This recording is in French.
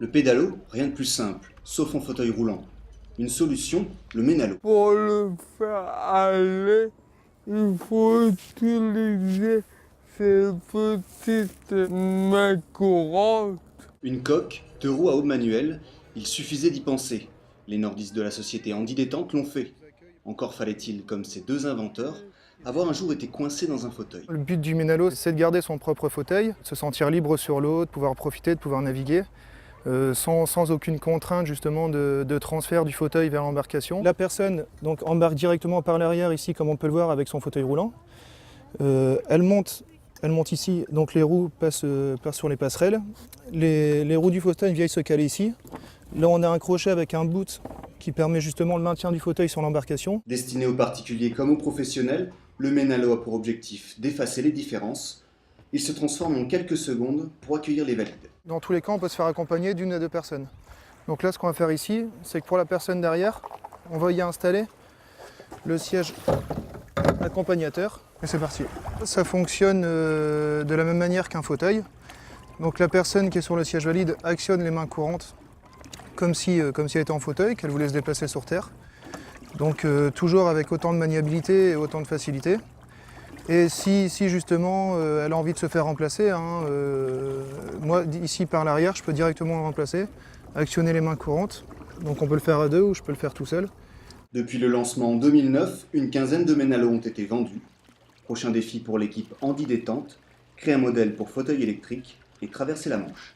Le pédalo, rien de plus simple, sauf en fauteuil roulant. Une solution, le Ménalo. Pour le faire aller, il faut utiliser ces petites mains courantes. Une coque, 2 roues à homme manuel, il suffisait d'y penser. Les nordistes de la société Handy Détente l'ont fait. Encore fallait-il, comme ces deux inventeurs, avoir un jour été coincé dans un fauteuil. Le but du Ménalo, c'est de garder son propre fauteuil, de se sentir libre sur l'eau, de pouvoir profiter, de pouvoir naviguer, sans aucune contrainte justement de transfert du fauteuil vers l'embarcation. La personne donc, embarque directement par l'arrière ici, comme on peut le voir avec son fauteuil roulant. Elle monte ici, donc les roues passent sur les passerelles. Les roues du fauteuil viennent se caler ici. Là, on a un crochet avec un boot qui permet justement le maintien du fauteuil sur l'embarcation. Destiné aux particuliers comme aux professionnels, le Ménalo a pour objectif d'effacer les différences. Il se transforme en quelques secondes pour accueillir les valides. Dans tous les cas, on peut se faire accompagner d'une à deux personnes. Donc là, ce qu'on va faire ici, c'est que pour la personne derrière, on va y installer le siège accompagnateur. Et c'est parti. Ça fonctionne de la même manière qu'un fauteuil. Donc la personne qui est sur le siège valide actionne les mains courantes comme si elle était en fauteuil, qu'elle voulait se déplacer sur terre. Donc toujours avec autant de maniabilité et autant de facilité. Et si justement elle a envie de se faire remplacer, moi ici par l'arrière je peux directement le remplacer, actionner les mains courantes. Donc on peut le faire à deux ou je peux le faire tout seul. Depuis le lancement en 2009, une quinzaine de Ménalo ont été vendus. Prochain défi pour l'équipe Handy Détente, créer un modèle pour fauteuil électrique et traverser la Manche.